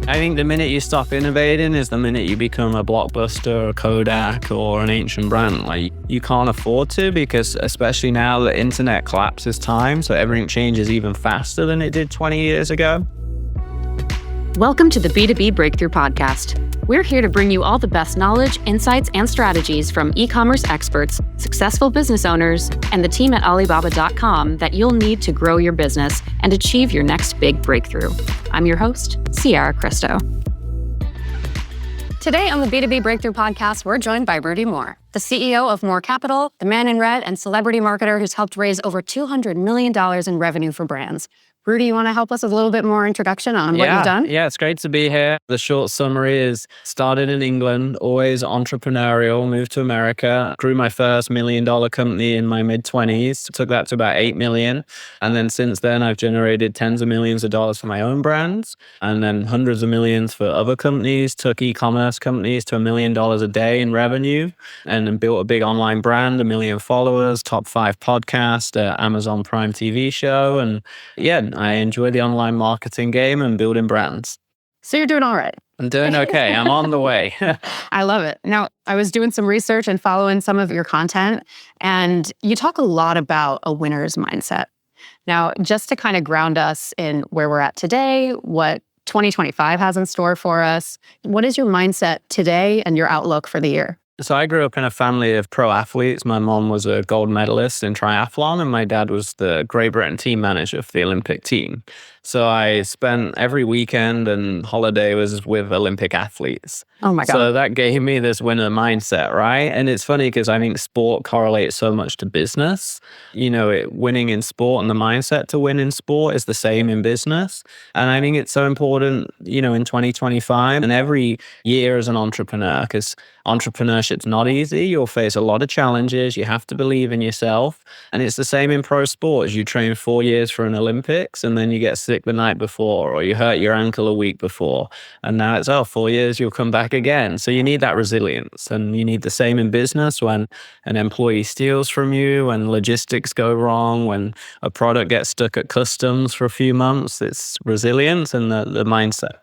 I think the minute you stop innovating is the minute you become a Blockbuster, a Kodak, or an ancient brand. Like, you can't afford to, because especially now the internet collapses time, so everything changes even faster than it did 20 years ago. Welcome to the B2B Breakthrough Podcast. We're here to bring you all the best knowledge, insights, and strategies from e-commerce experts, successful business owners, and the team at Alibaba.com that you'll need to grow your business and achieve your next big breakthrough. I'm your host, Sierra Cristo. Today on the B2B Breakthrough Podcast, we're joined by Rudy Mawer, the CEO of Mawer Capital, the man in red and celebrity marketer who's helped raise over $200 million in revenue for brands. Rudy, you want to help us with a little bit more introduction on what you've done? Yeah, it's great to be here. The short summary is started in England, always entrepreneurial, moved to America, grew my first $1 million company in my mid-20s, took that to about 8 million. And then since then, I've generated tens of millions of dollars for my own brands, and then hundreds of millions for other companies, took e-commerce companies to $1 million a day in revenue, and then built a big online brand, 1 million followers, top 5 podcast, Amazon Prime TV show. And yeah, I enjoy the online marketing game and building brands. So you're doing all right. I'm doing okay. I'm on the way. I love it. Now, I was doing some research and following some of your content, and you talk a lot about a winner's mindset. Now, just to kind of ground us in where we're at today, what 2025 has in store for us, what is your mindset today and your outlook for the year? So I grew up in a family of pro athletes. My mom was a gold medalist in triathlon, and my dad was the Great Britain team manager for the Olympic team. So I spent every weekend and holiday was with Olympic athletes. Oh my God. So that gave me this winner mindset, right? And it's funny because I think sport correlates so much to business. You know, winning in sport and the mindset to win in sport is the same in business. And I think it's so important, you know, in 2025 and every year as an entrepreneur, because entrepreneurship's not easy. You'll face a lot of challenges. You have to believe in yourself. And it's the same in pro sports. You train 4 years for an Olympics and then you get sick the night before, or you hurt your ankle a week before. And now it's, 4 years, you'll come back again. So you need that resilience, and you need the same in business. When an employee steals from you, when logistics go wrong, when a product gets stuck at customs for a few months, it's resilience and the mindset.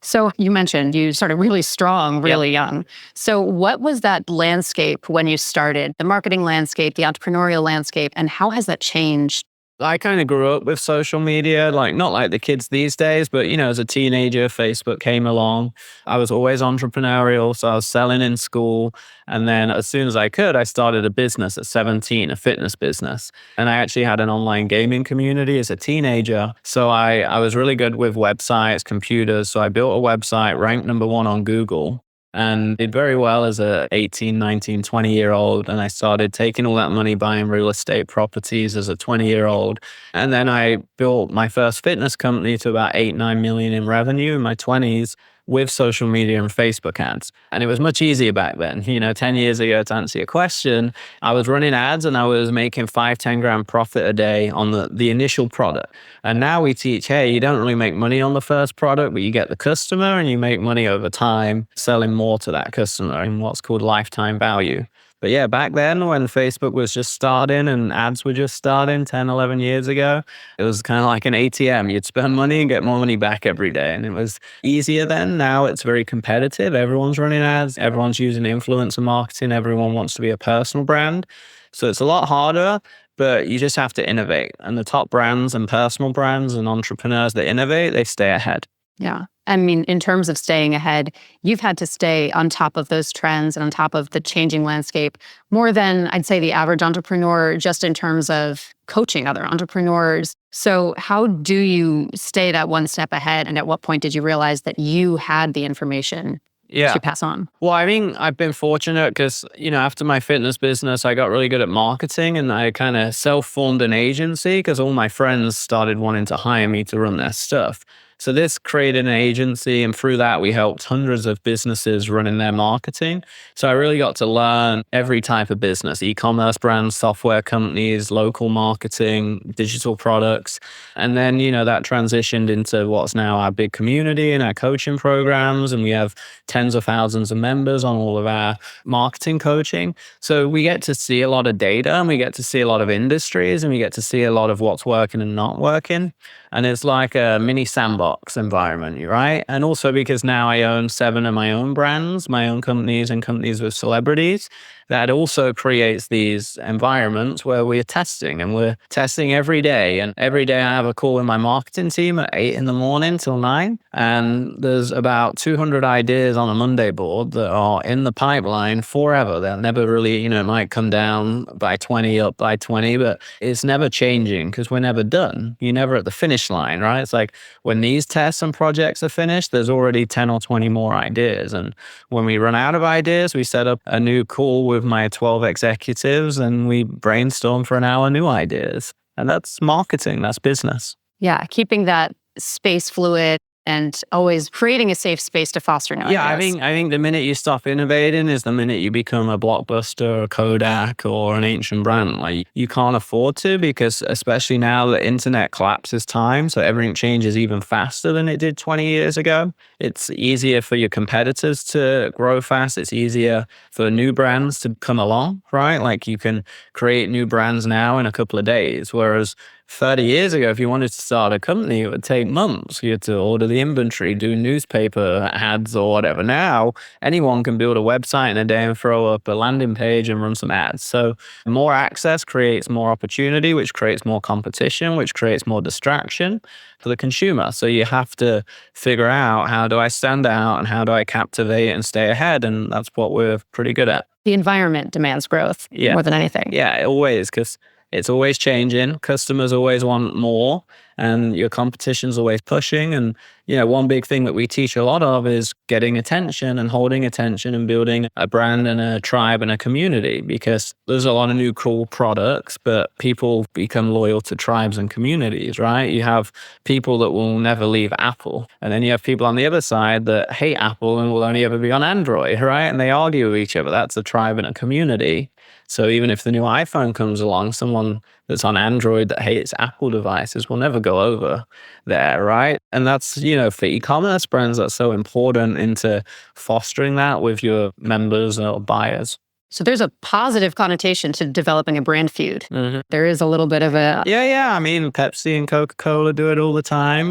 So you mentioned you started really strong, really young. So what was that landscape when you started, the marketing landscape, the entrepreneurial landscape, and how has that changed? I kind of grew up with social media, like not like the kids these days, but you know, as a teenager, Facebook came along. I was always entrepreneurial, so I was selling in school. And then as soon as I could, I started a business at 17, a fitness business. And I actually had an online gaming community as a teenager. So I was really good with websites, computers. So I built a website, ranked #1 on Google, and did very well as a 18, 19, 20-year-old. And I started taking all that money, buying real estate properties as a 20-year-old. And then I built my first fitness company to about 8-9 million in revenue in my 20s with social media and Facebook ads. And it was much easier back then. You know, 10 years ago, to answer your question, I was running ads and I was making 5-10 grand profit a day on the initial product. And now we teach, hey, you don't really make money on the first product, but you get the customer and you make money over time selling more to that customer in what's called lifetime value. But yeah, back then when Facebook was just starting and ads were just starting 10, 11 years ago, it was kind of like an ATM. You'd spend money and get more money back every day. And it was easier then. Now it's very competitive. Everyone's running ads. Everyone's using influencer marketing. Everyone wants to be a personal brand. So it's a lot harder, but you just have to innovate. And the top brands and personal brands and entrepreneurs that innovate, they stay ahead. Yeah. I mean, in terms of staying ahead, you've had to stay on top of those trends and on top of the changing landscape more than I'd say the average entrepreneur, just in terms of coaching other entrepreneurs. So how do you stay that one step ahead? And at what point did you realize that you had the information to pass on? Well, I mean, I've been fortunate because, you know, after my fitness business, I got really good at marketing and I kind of self-formed an agency because all my friends started wanting to hire me to run their stuff. So this created an agency, and through that, we helped hundreds of businesses running their marketing. So I really got to learn every type of business, e-commerce brands, software companies, local marketing, digital products. And then, you know, that transitioned into what's now our big community and our coaching programs. And we have tens of thousands of members on all of our marketing coaching. So we get to see a lot of data, and we get to see a lot of industries, and we get to see a lot of what's working and not working. And it's like a mini sandbox sandbox environment, right? And also because now I own 7 of my own brands, my own companies and companies with celebrities, that also creates these environments where we're testing, and we're testing every day. And every day I have a call with my marketing team at 8 in the morning till 9. And there's about 200 ideas on a Monday board that are in the pipeline forever. They'll never really, it might come down by 20, up by 20, but it's never changing because we're never done. You're never at the finish line, right? It's like when these tests and projects are finished, there's already 10 or 20 more ideas. And when we run out of ideas, we set up a new call with my 12 executives and we brainstorm for an hour new ideas. And that's marketing, that's business. Yeah, keeping that space fluid and always creating a safe space to foster new ideas. I think the minute you stop innovating is the minute you become a Blockbuster, a Kodak, or an ancient brand. Like, you can't afford to, because especially now the internet collapses time, so everything changes even faster than it did 20 years ago. It's easier for your competitors to grow fast. It's easier for new brands to come along, right? Like, you can create new brands now in a couple of days, whereas 30 years ago, if you wanted to start a company, it would take months. You had to order the inventory, do newspaper ads or whatever. Now, anyone can build a website in a day and throw up a landing page and run some ads. So more access creates more opportunity, which creates more competition, which creates more distraction for the consumer. So you have to figure out, how do I stand out and how do I captivate and stay ahead? And that's what we're pretty good at. The environment demands growth more than anything. Yeah, always, because it's always changing. Customers always want more, and your competition's always pushing. And, one big thing that we teach a lot of is getting attention and holding attention and building a brand and a tribe and a community, because there's a lot of new cool products, but people become loyal to tribes and communities, right? You have people that will never leave Apple, and then you have people on the other side that hate Apple and will only ever be on Android, right? And they argue with each other. That's a tribe and a community. So even if the new iPhone comes along, someone that's on Android that hates Apple devices will never go over there, right? And that's, for e-commerce brands, that's so important into fostering that with your members or buyers. So there's a positive connotation to developing a brand feud. Mm-hmm. There is a little bit of a... Yeah. I mean, Pepsi and Coca-Cola do it all the time.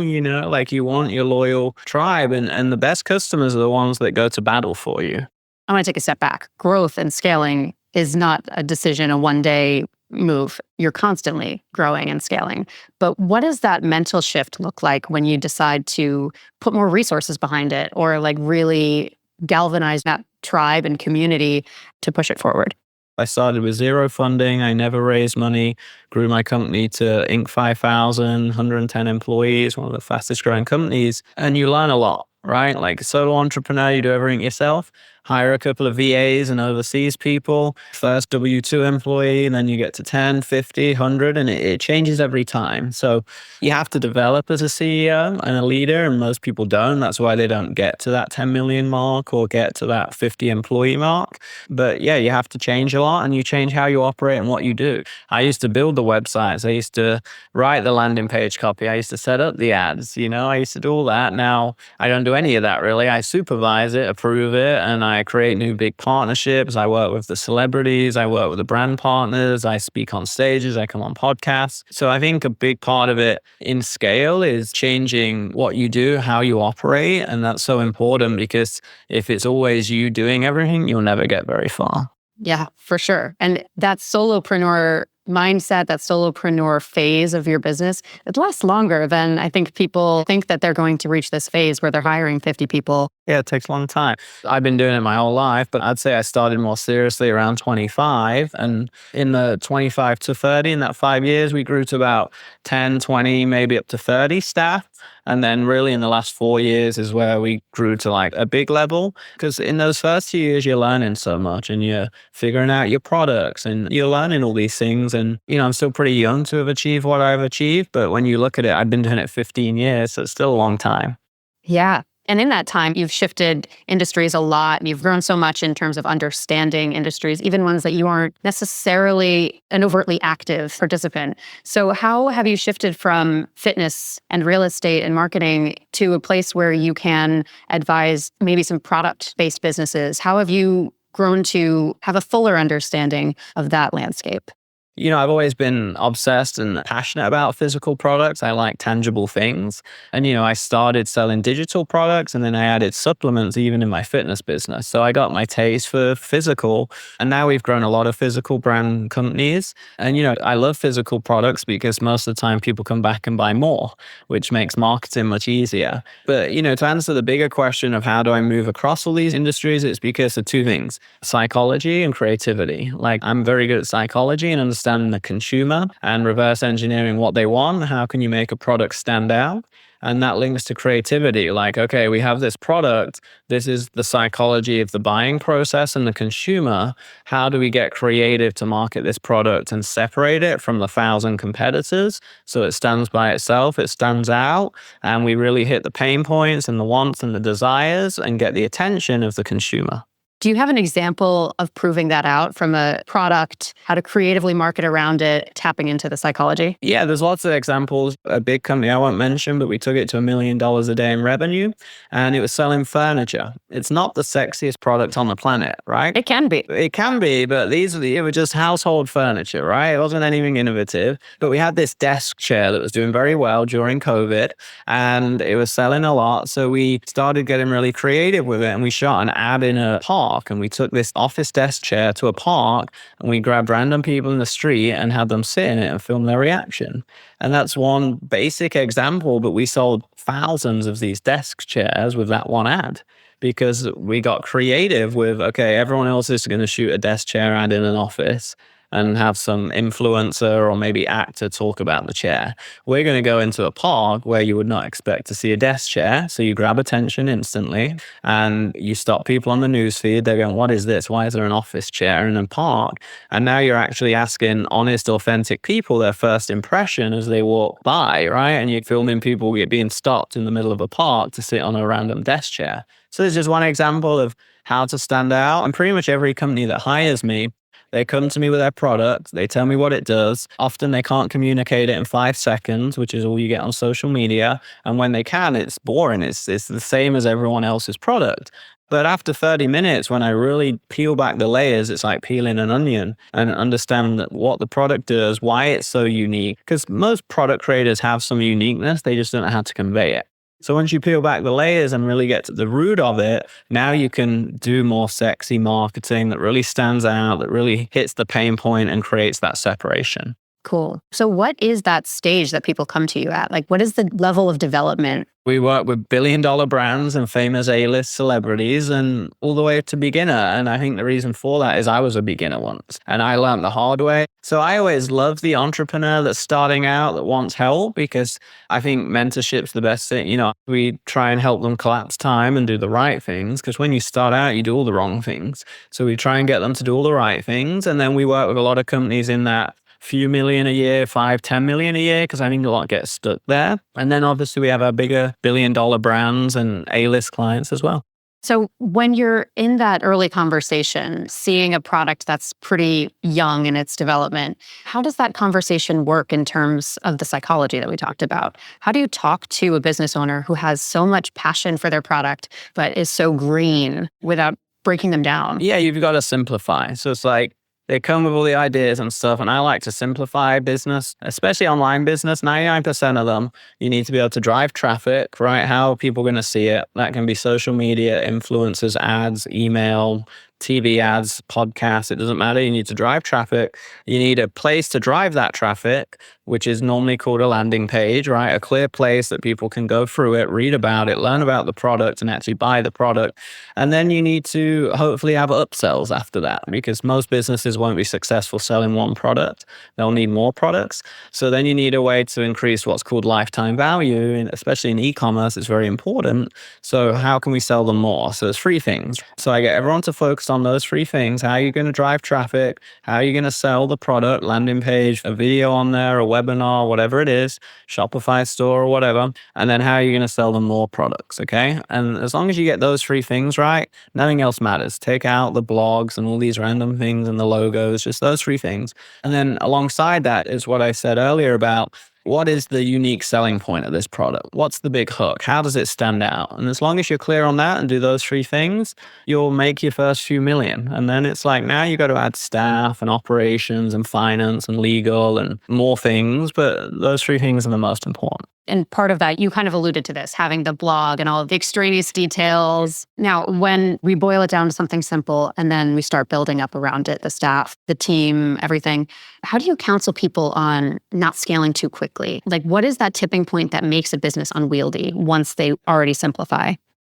Like, you want your loyal tribe, and the best customers are the ones that go to battle for you. I want to take a step back. Growth and scaling is not a decision, a one-day move. You're constantly growing and scaling. But what does that mental shift look like when you decide to put more resources behind it, or like really galvanize that tribe and community to push it forward? I started with zero funding. I never raised money, grew my company to Inc. 5,000, 110 employees, one of the fastest growing companies. And you learn a lot, right? Like, solo entrepreneur, you do everything yourself. Hire a couple of VAs and overseas people, first W-2 employee, and then you get to 10, 50, 100, and it changes every time. So you have to develop as a CEO and a leader, and most people don't. That's why they don't get to that 10 million mark or get to that 50 employee mark. But yeah, you have to change a lot, and you change how you operate and what you do. I used to build the websites. I used to write the landing page copy. I used to set up the ads. I used to do all that. Now I don't do any of that, really. I supervise it, approve it, and I create new big partnerships. I work with the celebrities. I work with the brand partners. I speak on stages. I come on podcasts. So I think a big part of it in scale is changing what you do, how you operate. And that's so important, because if it's always you doing everything, you'll never get very far. Yeah, for sure. And that solopreneur mindset, that solopreneur phase of your business, it lasts longer than I think people think that they're going to reach this phase where they're hiring 50 people. Yeah, it takes a long time. I've been doing it my whole life, but I'd say I started more seriously around 25. And in the 25 to 30, in that 5 years, we grew to about 10, 20, maybe up to 30 staff. And then really in the last 4 years is where we grew to like a big level. Because in those first 2 years, you're learning so much and you're figuring out your products and you're learning all these things. And, I'm still pretty young to have achieved what I've achieved. But when you look at it, I've been doing it 15 years, so it's still a long time. Yeah. And in that time, you've shifted industries a lot. And you've grown so much in terms of understanding industries, even ones that you aren't necessarily an overtly active participant. So how have you shifted from fitness and real estate and marketing to a place where you can advise maybe some product-based businesses? How have you grown to have a fuller understanding of that landscape? I've always been obsessed and passionate about physical products. I like tangible things. And, I started selling digital products and then I added supplements even in my fitness business. So I got my taste for physical. And now we've grown a lot of physical brand companies. And, I love physical products because most of the time people come back and buy more, which makes marketing much easier. But, to answer the bigger question of how do I move across all these industries, it's because of two things: psychology and creativity. Like, I'm very good at psychology and understanding the consumer and reverse engineering what they want. How can you make a product stand out? And that links to creativity. Like, okay, we have this product. This is the psychology of the buying process and the consumer. How do we get creative to market this product and separate it from the 1,000 competitors so it stands by itself, it stands out, and we really hit the pain points and the wants and the desires and get the attention of the consumer? Do you have an example of proving that out from a product, how to creatively market around it, tapping into the psychology? Yeah, there's lots of examples. A big company I won't mention, but we took it to $1 million a day in revenue, and it was selling furniture. It's not the sexiest product on the planet, right? It can be. It can be, but it were just household furniture, right? It wasn't anything innovative. But we had this desk chair that was doing very well during COVID, and it was selling a lot. So we started getting really creative with it, and we shot an ad in a park. And we took this office desk chair to a park and we grabbed random people in the street and had them sit in it and film their reaction. And that's one basic example, but we sold thousands of these desk chairs with that one ad because we got creative with, okay, everyone else is going to shoot a desk chair ad in an office and have some influencer or maybe actor talk about the chair. We're going to go into a park where you would not expect to see a desk chair. So you grab attention instantly and you stop people on the newsfeed. They're going, what is this? Why is there an office chair in a park? And now you're actually asking honest, authentic people their first impression as they walk by, right? And you're filming people being stopped in the middle of a park to sit on a random desk chair. So there's just one example of how to stand out. And pretty much every company that hires me, they come to me with their product. They tell me what it does. Often they can't communicate it in 5 seconds, which is all you get on social media. And when they can, it's boring. It's the same as everyone else's product. But after 30 minutes, when I really peel back the layers, it's like peeling an onion and understand what the product does, why it's so unique. Because most product creators have some uniqueness. They just don't know how to convey it. So once you peel back the layers and really get to the root of it, now you can do more sexy marketing that really stands out, that really hits the pain point and creates that separation. Cool. So what is that stage that people come to you at? Like, what is the level of development? We work with billion-dollar brands and famous A-list celebrities and all the way to beginner. And I think the reason for that is I was a beginner once and I learned the hard way. So I always love the entrepreneur that's starting out that wants help because I think mentorship's the best thing. We try and help them collapse time and do the right things because when you start out, you do all the wrong things. So we try and get them to do all the right things. And then we work with a lot of companies in that few million a year, 5-10 million a year, because I think a lot get stuck there. And then obviously we have our bigger billion-dollar brands and A-list clients as well. So when you're in that early conversation, seeing a product that's pretty young in its development, how does that conversation work in terms of the psychology that we talked about? How do you talk to a business owner who has so much passion for their product, but is so green without breaking them down? Yeah, you've got to simplify. So it's like, they come with all the ideas and stuff, and I like to simplify business, especially online business. 99% of them, you need to be able to drive traffic, right? How are people going to see it? That can be social media, influencers, ads, email, TV ads, podcasts, it doesn't matter. You need to drive traffic. You need a place to drive that traffic, which is normally called a landing page, right? A clear place that people can go through it, read about it, learn about the product, and actually buy the product. And then you need to hopefully have upsells after that, because most businesses won't be successful selling one product. They'll need more products. So then you need a way to increase what's called lifetime value, and especially in e-commerce, it's very important. So how can we sell them more? So there's 3 things. So I get everyone to focus on those 3 things. How are you going to drive traffic? How are you going to sell the product, landing page, a video on there, a webinar, whatever it is, Shopify store or whatever. And then how are you going to sell them more products? Okay. And as long as you get those 3 things right, nothing else matters. Take out the blogs and all these random things and the logos, just those 3 things. And then alongside that is what I said earlier about What is the unique selling point of this product? What's the big hook? How does it stand out? And as long as you're clear on that and do those three things, you'll make your first few million. And then it's like, now you got to add staff and operations and finance and legal and more things. But those three things are the most important. And part of that, you kind of alluded to this, having the blog and all of the extraneous details. Now, when we boil it down to something simple and then we start building up around it, the staff, the team, everything, how do you counsel people on not scaling too quickly? Like, what is that tipping point that makes a business unwieldy once they already simplify?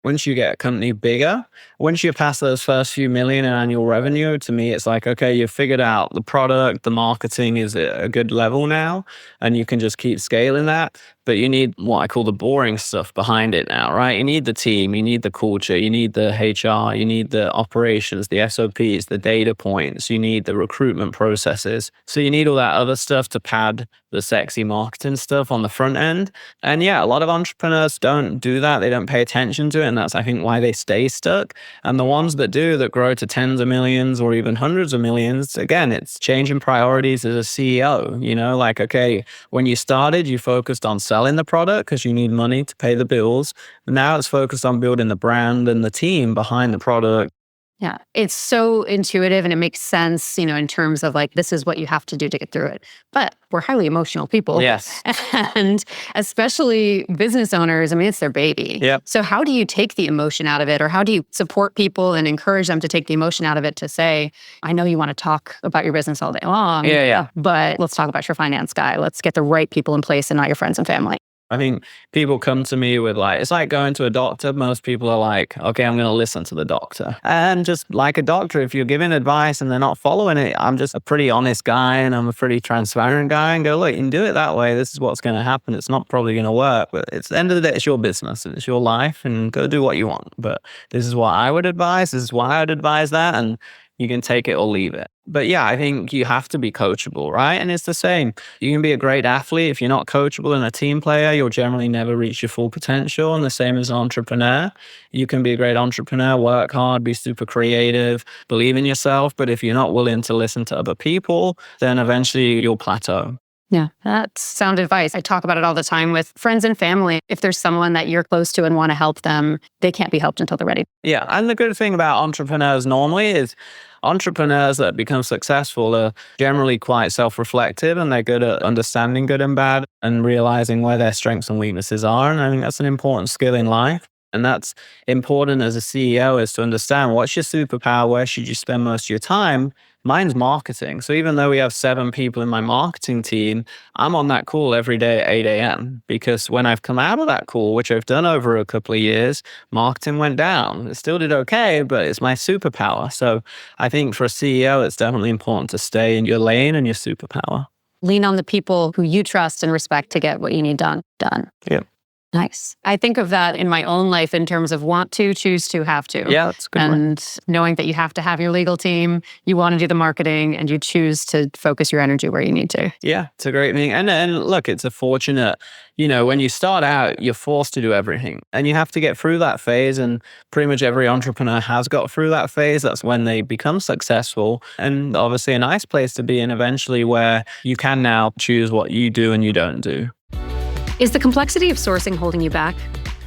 Once you get a company bigger, once you pass those first few million in annual revenue, to me, it's like, okay, you've figured out the product, the marketing is at a good level now, and you can just keep scaling that. But you need what I call the boring stuff behind it now, right? You need the team, you need the culture, you need the HR, you need the operations, the SOPs, the data points, you need the recruitment processes. So you need all that other stuff to pad the sexy marketing stuff on the front end. And yeah, a lot of entrepreneurs don't do that. They don't pay attention to it. And that's, I think, why they stay stuck. And the ones that do, that grow to tens of millions or even hundreds of millions, again, it's changing priorities as a CEO. You know, like, okay, when you started, you focused on selling the product because you need money to pay the bills. Now it's focused on building the brand and the team behind the product. Yeah, it's so intuitive and it makes sense, in terms of like, this is what you have to do to get through it. But we're highly emotional people. Yes. And especially business owners, I mean, it's their baby. Yep. So how do you take the emotion out of it, or how do you support people and encourage them to take the emotion out of it to say, I know you want to talk about your business all day long. Yeah. But let's talk about your finance guy. Let's get the right people in place and not your friends and family. I think people come to me with like, it's like going to a doctor. Most people are like, okay, I'm going to listen to the doctor. And just like a doctor, if you're giving advice and they're not following it, I'm just a pretty honest guy and I'm a pretty transparent guy and go, look, you can do it that way. This is what's going to happen. It's not probably going to work, but it's the end of the day, it's your business. It's your life and go do what you want. But this is what I would advise. This is why I'd advise that. And you can take it or leave it. But yeah, I think you have to be coachable, right? And it's the same. You can be a great athlete. If you're not coachable and a team player, you'll generally never reach your full potential. And the same as an entrepreneur. You can be a great entrepreneur, work hard, be super creative, believe in yourself. But if you're not willing to listen to other people, then eventually you'll plateau. Yeah, that's sound advice. I talk about it all the time with friends and family. If there's someone that you're close to and want to help them, they can't be helped until they're ready. Yeah, and the good thing about entrepreneurs normally is entrepreneurs that become successful are generally quite self-reflective and they're good at understanding good and bad and realizing where their strengths and weaknesses are. And I think that's an important skill in life. And that's important as a CEO, is to understand what's your superpower, where should you spend most of your time. Mine's marketing. So even though we have 7 people in my marketing team, I'm on that call every day at 8 a.m. because when I've come out of that call, which I've done over a couple of years, marketing went down. It still did okay, but it's my superpower. So I think for a CEO, it's definitely important to stay in your lane and your superpower. Lean on the people who you trust and respect to get what you need done. Yeah. Nice. I think of that in my own life in terms of want to, choose to, have to. Yeah, that's a good one. And knowing that you have to have your legal team, you want to do the marketing, and you choose to focus your energy where you need to. Yeah, it's a great thing. And look, it's a fortunate, when you start out, you're forced to do everything. And you have to get through that phase. And pretty much every entrepreneur has got through that phase. That's when they become successful. And obviously a nice place to be in eventually, where you can now choose what you do and you don't do. Is the complexity of sourcing holding you back?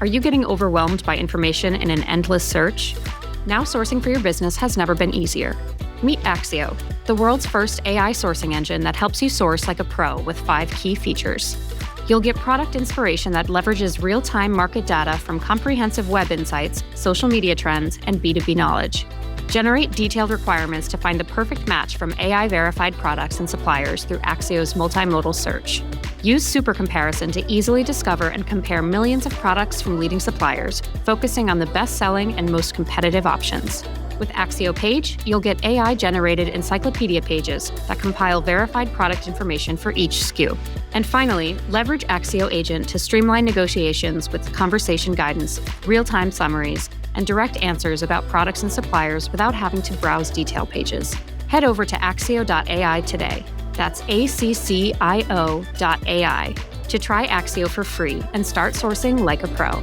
Are you getting overwhelmed by information in an endless search? Now sourcing for your business has never been easier. Meet Axio, the world's first AI sourcing engine that helps you source like a pro with 5 key features. You'll get product inspiration that leverages real-time market data from comprehensive web insights, social media trends, and B2B knowledge. Generate detailed requirements to find the perfect match from AI-verified products and suppliers through Axio's multimodal search. Use Super Comparison to easily discover and compare millions of products from leading suppliers, focusing on the best-selling and most competitive options. With Axio Page, you'll get AI-generated encyclopedia pages that compile verified product information for each SKU. And finally, leverage Axio Agent to streamline negotiations with conversation guidance, real-time summaries, and direct answers about products and suppliers without having to browse detail pages. Head over to axio.ai today. That's ACCIO.ai to try Axio for free and start sourcing like a pro.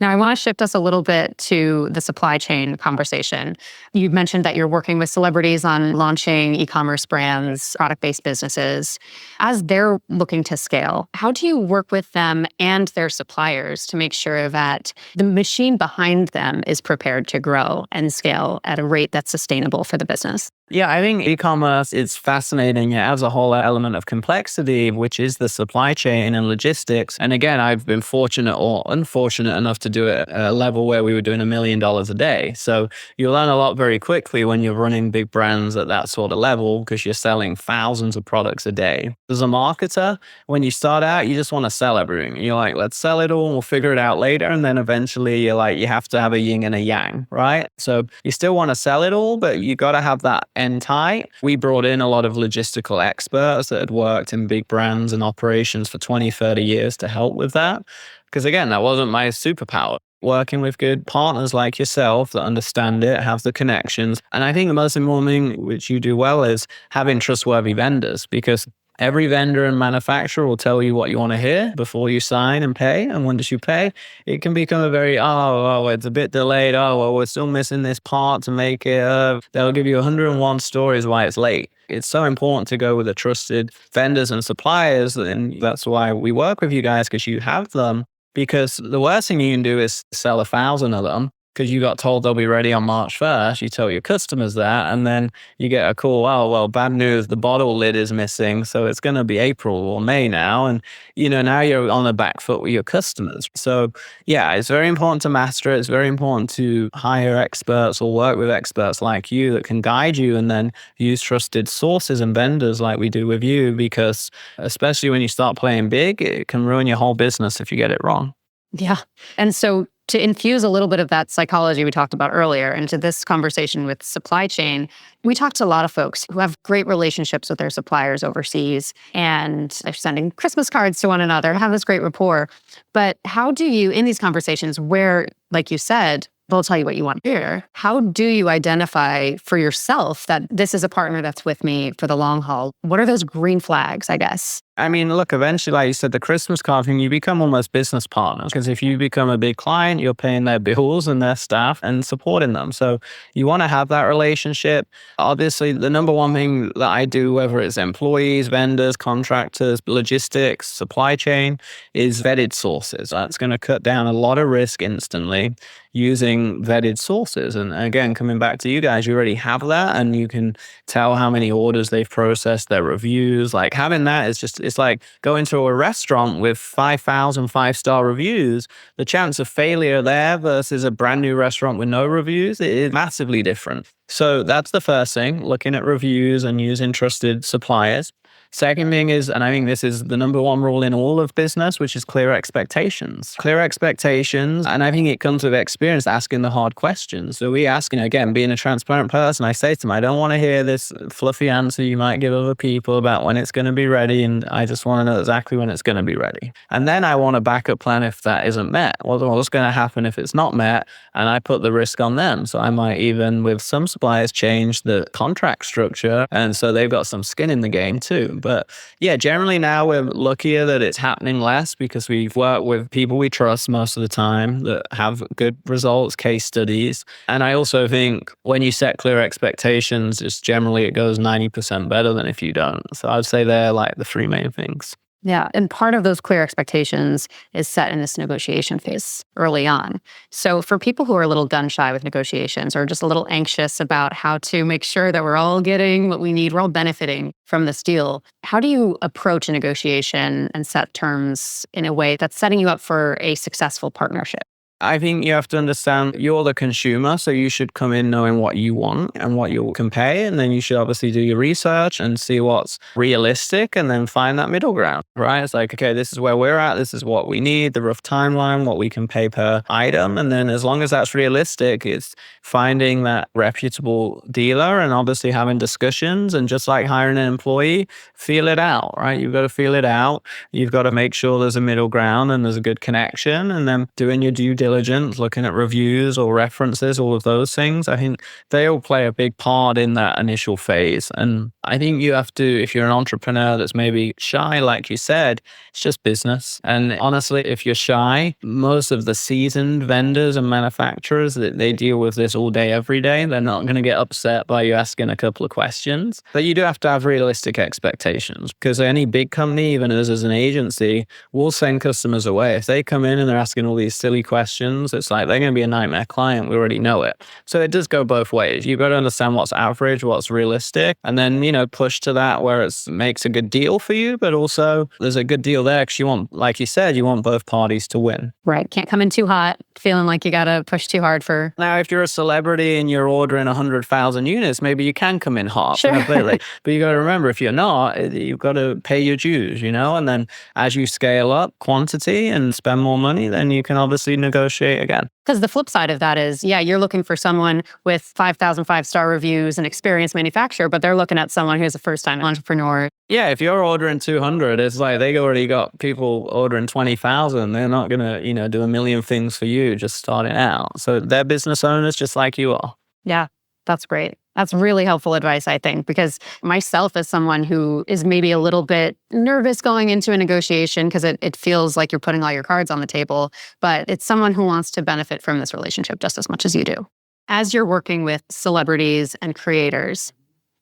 Now, I want to shift us a little bit to the supply chain conversation. You mentioned that you're working with celebrities on launching e-commerce brands, product-based businesses. As they're looking to scale, how do you work with them and their suppliers to make sure that the machine behind them is prepared to grow and scale at a rate that's sustainable for the business? Yeah, I think e-commerce is fascinating. It has a whole element of complexity, which is the supply chain and logistics. And again, I've been fortunate or unfortunate enough to do it at a level where we were doing $1 million a day. So you learn a lot very quickly when you're running big brands at that sort of level because you're selling thousands of products a day. As a marketer, when you start out, you just want to sell everything. You're like, let's sell it all and we'll figure it out later. And then eventually you're like, you have to have a yin and a yang, right? So you still want to sell it all, but you got to have that end tight. We brought in a lot of logistical experts that had worked in big brands and operations for 20, 30 years to help with that. Because again, that wasn't my superpower. Working with good partners like yourself that understand it, have the connections. And I think the most important thing, which you do well, is having trustworthy vendors, because every vendor and manufacturer will tell you what you want to hear before you sign and pay. And once you pay, it can become a very, it's a bit delayed. Oh, well, we're still missing this part to make it. They'll give you 101 stories why it's late. It's so important to go with the trusted vendors and suppliers. And that's why we work with you guys, because you have them. Because the worst thing you can do is sell 1,000 of them because you got told they'll be ready on March 1st. You tell your customers that, and then you get a call, oh, well, bad news, the bottle lid is missing, so it's going to be April or May now. And, now you're on the back foot with your customers. So, yeah, it's very important to master it. It's very important to hire experts or work with experts like you that can guide you, and then use trusted sources and vendors like we do with you, because especially when you start playing big, it can ruin your whole business if you get it wrong. Yeah. And so to infuse a little bit of that psychology we talked about earlier into this conversation with supply chain, we talked to a lot of folks who have great relationships with their suppliers overseas, and they're sending Christmas cards to one another, have this great rapport. But how do you, in these conversations where, like you said, they'll tell you what you want to hear, how do you identify for yourself that this is a partner that's with me for the long haul? What are those green flags, I guess? I mean, look, eventually, like you said, the Christmas card thing, you become almost business partners, because if you become a big client, you're paying their bills and their staff and supporting them. So you want to have that relationship. Obviously, the number one thing that I do, whether it's employees, vendors, contractors, logistics, supply chain, is vetted sources. That's going to cut down a lot of risk instantly using vetted sources. And again, coming back to you guys, you already have that, and you can tell how many orders they've processed, their reviews. Like having that is just, it's like going to a restaurant with 5,000 five-star reviews. The chance of failure there versus a brand new restaurant with no reviews, it is massively different. So that's the first thing, looking at reviews and using trusted suppliers. Second thing is, and I think this is the number one rule in all of business, which is clear expectations. Clear expectations, and I think it comes with experience, asking the hard questions. So we ask, again, being a transparent person, I say to them, I don't want to hear this fluffy answer you might give other people about when it's going to be ready, and I just want to know exactly when it's going to be ready. And then I want a backup plan if that isn't met. What's going to happen if it's not met? And I put the risk on them. So I might even, with some suppliers, change the contract structure, and so they've got some skin in the game too. But yeah, generally now we're luckier that it's happening less, because we've worked with people we trust most of the time that have good results, case studies. And I also think when you set clear expectations, just generally it goes 90% better than if you don't. So I'd say they're like the three main things. Yeah. And part of those clear expectations is set in this negotiation phase early on. So for people who are a little gun shy with negotiations, or just a little anxious about how to make sure that we're all getting what we need, we're all benefiting from this deal, how do you approach a negotiation and set terms in a way that's setting you up for a successful partnership? I think you have to understand you're the consumer, so you should come in knowing what you want and what you can pay, and then you should obviously do your research and see what's realistic, and then find that middle ground, right? It's like, okay, this is where we're at, this is what we need, the rough timeline, what we can pay per item, and then as long as that's realistic, it's finding that reputable dealer and obviously having discussions, and just like hiring an employee, feel it out, right? You've got to feel it out. You've got to make sure there's a middle ground and there's a good connection, and then doing your due diligence diligence, looking at reviews or references, all of those things. I think they all play a big part in that initial phase. And I think you have to, if you're an entrepreneur that's maybe shy, like you said, it's just business. And honestly, if you're shy, most of the seasoned vendors and manufacturers, that they deal with this all day, every day. They're not going to get upset by you asking a couple of questions. But you do have to have realistic expectations, because any big company, even us as an agency, will send customers away. If they come in and they're asking all these silly questions, it's like they're going to be a nightmare client. We already know it. So it does go both ways. You've got to understand what's average, what's realistic, and then, push to that where it makes a good deal for you, but also there's a good deal there because you want, like you said, you want both parties to win. Right. Can't come in too hot, feeling like you got to push too hard for... Now, if you're a celebrity and you're ordering 100,000 units, maybe you can come in hot. Sure. But you got to remember, if you're not, you've got to pay your dues, and then as you scale up quantity and spend more money, then you can obviously negotiate again. Because the flip side of that is, you're looking for someone with 5,000 five-star reviews and experienced manufacturer, but they're looking at someone who's a first-time entrepreneur. Yeah, if you're ordering 200, it's like they already got people ordering 20,000. They're not going to, do a million things for you just starting out. So they're business owners just like you are. Yeah, that's great. That's really helpful advice, I think, because myself as someone who is maybe a little bit nervous going into a negotiation because it feels like you're putting all your cards on the table, but it's someone who wants to benefit from this relationship just as much as you do. As you're working with celebrities and creators,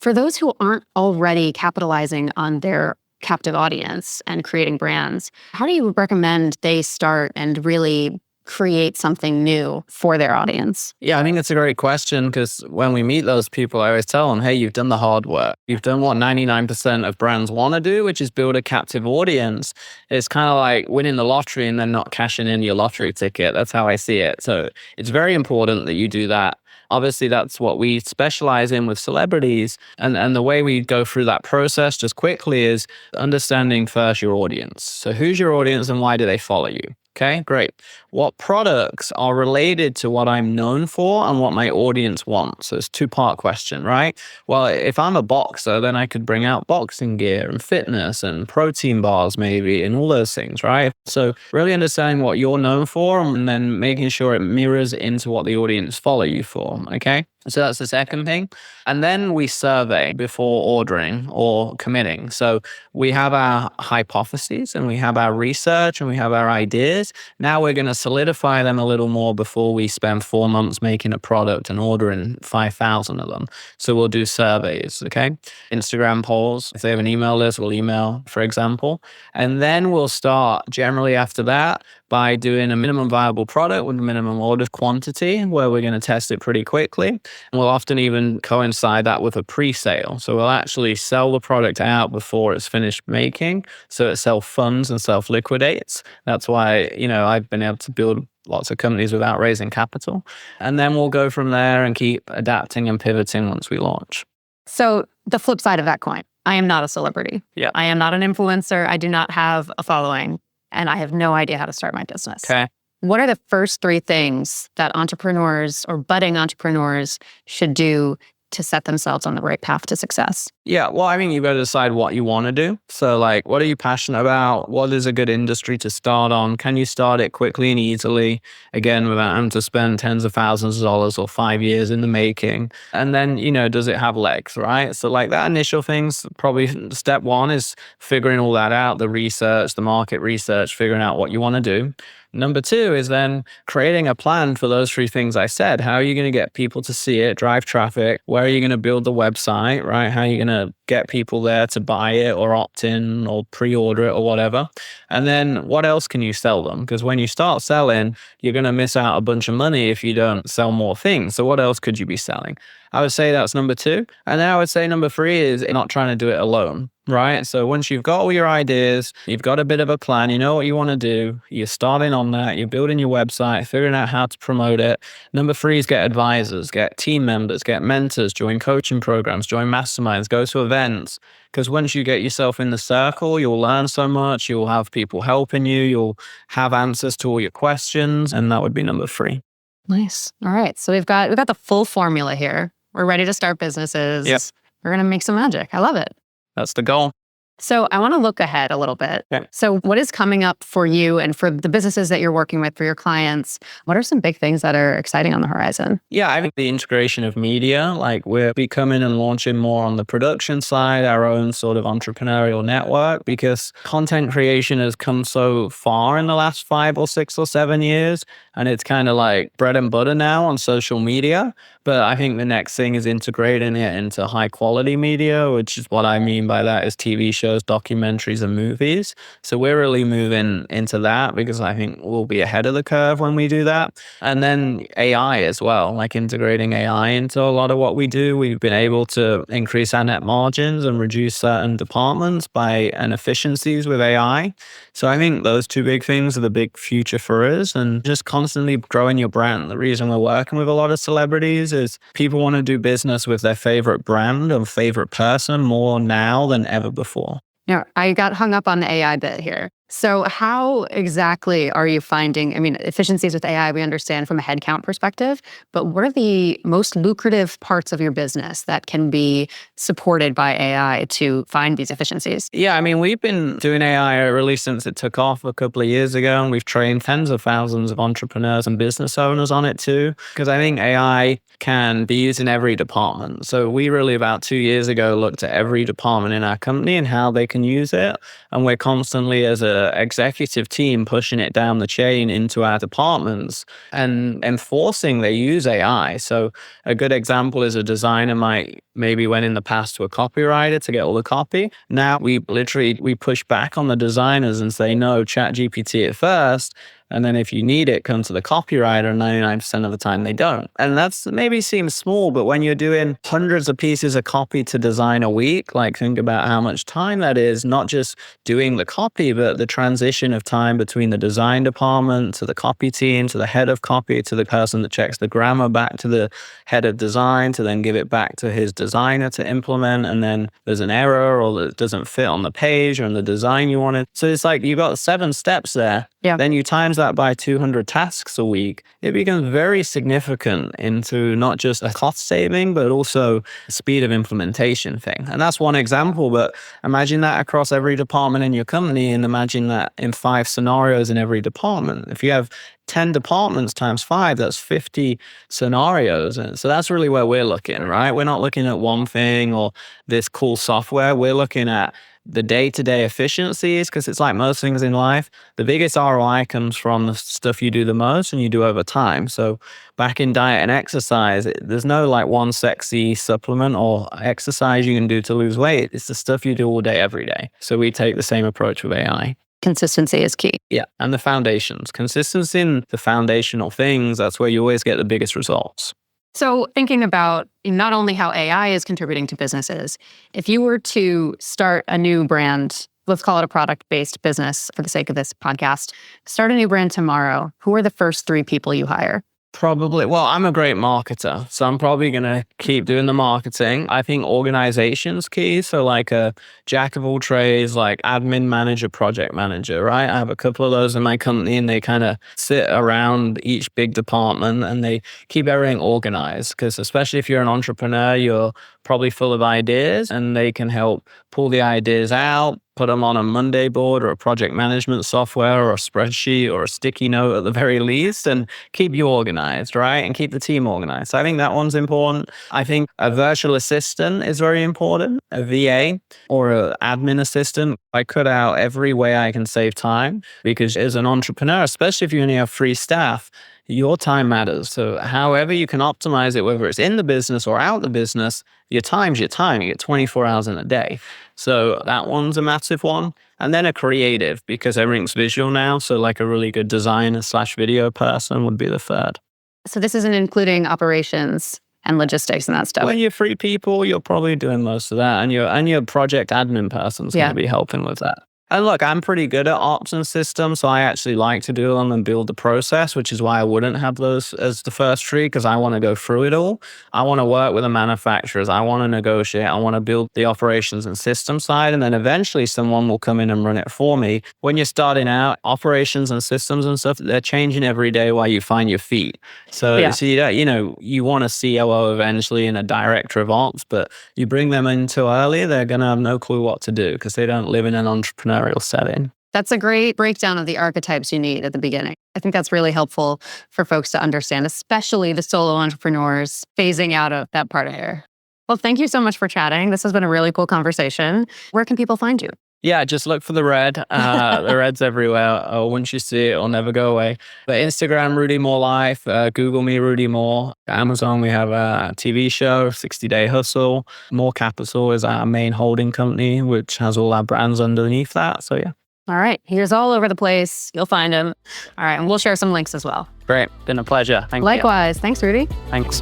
for those who aren't already capitalizing on their captive audience and creating brands, how do you recommend they start and really create something new for their audience? Yeah, I think it's a great question, because when we meet those people, I always tell them, hey, you've done the hard work. You've done what 99% of brands want to do, which is build a captive audience. It's kind of like winning the lottery and then not cashing in your lottery ticket. That's how I see it. So it's very important that you do that. Obviously, that's what we specialize in with celebrities. And the way we go through that process just quickly is understanding first your audience. So who's your audience and why do they follow you? Okay, great. What products are related to what I'm known for and what my audience wants? So it's a two-part question, right? Well, if I'm a boxer, then I could bring out boxing gear and fitness and protein bars maybe and all those things, right? So really understanding what you're known for and then making sure it mirrors into what the audience follow you for, okay? So that's the second thing. And then we survey before ordering or committing. So we have our hypotheses and we have our research and we have our ideas. Now we're going to solidify them a little more before we spend 4 months making a product and ordering 5,000 of them. So we'll do surveys, okay? Instagram polls. If they have an email list, we'll email, for example. And then we'll start generally after that by doing a minimum viable product with a minimum order quantity where we're going to test it pretty quickly. And we'll often even coincide that with a pre-sale. So we'll actually sell the product out before it's finished making. So it self-funds and self-liquidates. That's why, I've been able to build lots of companies without raising capital. And then we'll go from there and keep adapting and pivoting once we launch. So the flip side of that coin, I am not a celebrity. Yeah. I am not an influencer. I do not have a following. And I have no idea how to start my business. Okay. What are the first 3 things that entrepreneurs or budding entrepreneurs should do to set themselves on the right path to success? Yeah, well, I mean, you've got to decide what you want to do. So what are you passionate about? What is a good industry to start on? Can you start it quickly and easily, again, without having to spend tens of thousands of dollars or 5 years in the making? And then, does it have legs, right? So that initial things, probably step 1 is figuring all that out, the research, the market research, figuring out what you want to do. Number 2 is then creating a plan for those 3 things I said. How are you going to get people to see it, drive traffic? Where are you going to build the website, right? How are you going to get people there to buy it or opt in or pre-order it or whatever? And then what else can you sell them? Because when you start selling, you're going to miss out a bunch of money if you don't sell more things. So what else could you be selling? I would say that's number 2. And then I would say number 3 is not trying to do it alone, right? So once you've got all your ideas, you've got a bit of a plan, you know what you want to do, you're starting on that, you're building your website, figuring out how to promote it. Number 3 is get advisors, get team members, get mentors, join coaching programs, join masterminds, go to events. Because once you get yourself in the circle, you'll learn so much, you'll have people helping you, you'll have answers to all your questions, and that would be number 3. Nice. All right. So we've got the full formula here. We're ready to start businesses. Yep. We're going to make some magic. I love it. That's the goal. So I want to look ahead a little bit. Okay. So what is coming up for you and for the businesses that you're working with, for your clients? What are some big things that are exciting on the horizon? Yeah, I think the integration of media, like we're becoming and launching more on the production side, our own sort of entrepreneurial network, because content creation has come so far in the last 5 or 6 or 7 years. And it's kind of like bread and butter now on social media. But I think the next thing is integrating it into high quality media, which is what I mean by that is TV shows, documentaries, and movies. So we're really moving into that because I think we'll be ahead of the curve when we do that. And then AI as well, like integrating AI into a lot of what we do. We've been able to increase our net margins and reduce certain departments and efficiencies with AI. So I think those two big things are the big future for us, and just constantly growing your brand. The reason we're working with a lot of celebrities is people want to do business with their favorite brand or favorite person more now than ever before. Yeah, I got hung up on the AI bit here. So how exactly are you finding, I mean, efficiencies with AI, we understand from a headcount perspective, but what are the most lucrative parts of your business that can be supported by AI to find these efficiencies? Yeah, I mean, we've been doing AI really since it took off a couple of years ago, and we've trained tens of thousands of entrepreneurs and business owners on it too, because I think AI can be used in every department. So we really about 2 years ago looked at every department in our company and how they can use it. And we're constantly as a executive team pushing it down the chain into our departments and enforcing they use AI. So a good example is a designer might maybe went in the past to a copywriter to get all the copy. Now we push back on the designers and say, no, chat GPT it first. And then if you need it, come to the copywriter, and 99% of the time they don't. And that's maybe seems small, but when you're doing hundreds of pieces of copy to design a week, like think about how much time that is, not just doing the copy, but the transition of time between the design department to the copy team, to the head of copy, to the person that checks the grammar, back to the head of design, to then give it back to his designer to implement. And then there's an error or it doesn't fit on the page or in the design you wanted. So it's like you've got 7 steps there. Yeah. Then you times that by 200 tasks a week, it becomes very significant into not just a cost saving, but also a speed of implementation thing. And that's one example, but imagine that across every department in your company, and imagine that in 5 scenarios in every department. If you have 10 departments times 5, that's 50 scenarios. And so that's really where we're looking, right? We're not looking at one thing or this cool software. We're looking at the day-to-day efficiencies, because it's like most things in life, the biggest ROI comes from the stuff you do the most and you do over time. So back in diet and exercise, there's no like one sexy supplement or exercise you can do to lose weight. It's the stuff you do all day, every day. So we take the same approach with AI. Consistency is key. Yeah, and the foundations. Consistency in the foundational things, that's where you always get the biggest results. So thinking about not only how AI is contributing to businesses, if you were to start a new brand, let's call it a product-based business for the sake of this podcast, start a new brand tomorrow, who are the first 3 people you hire? Probably. Well, I'm a great marketer, so I'm probably going to keep doing the marketing. I think organization's key. So like a jack of all trades, like admin manager, project manager, right? I have a couple of those in my company, and they kind of sit around each big department and they keep everything organized. Because especially if you're an entrepreneur, you're probably full of ideas, and they can help pull the ideas out, put them on a Monday board or a project management software or a spreadsheet or a sticky note at the very least, and keep you organized, right? And keep the team organized. So I think that one's important. I think a virtual assistant is very important, a VA or an admin assistant. I cut out every way I can save time, because as an entrepreneur, especially if you only have 3 staff, your time matters. So however you can optimize it, whether it's in the business or out the business, your time's your time. You get 24 hours in a day. So that one's a massive one. And then a creative, because everything's visual now. So like a really good designer / video person would be the third. So this isn't including operations and logistics and that stuff. When you're 3 people, you're probably doing most of that. And your project admin person's going to be helping with that. And look, I'm pretty good at ops and systems, so I actually like to do them and build the process, which is why I wouldn't have those as the first tree, because I want to go through it all. I want to work with the manufacturers. I want to negotiate. I want to build the operations and system side, and then eventually someone will come in and run it for me. When you're starting out, operations and systems and stuff, they're changing every day while you find your feet. So, Yeah. you want a COO eventually and a director of ops, but you bring them in too early, they're going to have no clue what to do because they don't live in an entrepreneurial setting. That's a great breakdown of the archetypes you need at the beginning. I think that's really helpful for folks to understand, especially the solo entrepreneurs phasing out of that part of here. Well, thank you so much for chatting. This has been a really cool conversation. Where can people find you? Yeah, just look for the red. The red's everywhere. Once you see it, it'll never go away. But Instagram, Rudy Mawer Life. Google me, Rudy Mawer. Amazon, we have a TV show, 60 Day Hustle. Mawer Capital is our main holding company, which has all our brands underneath that. So yeah. All right. He's all over the place. You'll find him. All right. And we'll share some links as well. Great. Been a pleasure. Thank you. Likewise. Thanks, Rudy. Thanks.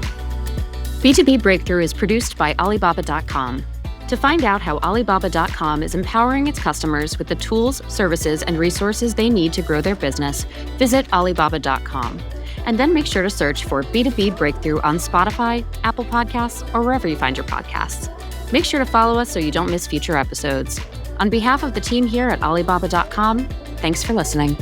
B2B Breakthrough is produced by Alibaba.com. To find out how Alibaba.com is empowering its customers with the tools, services, and resources they need to grow their business, visit Alibaba.com. And then make sure to search for B2B Breakthrough on Spotify, Apple Podcasts, or wherever you find your podcasts. Make sure to follow us so you don't miss future episodes. On behalf of the team here at Alibaba.com, thanks for listening.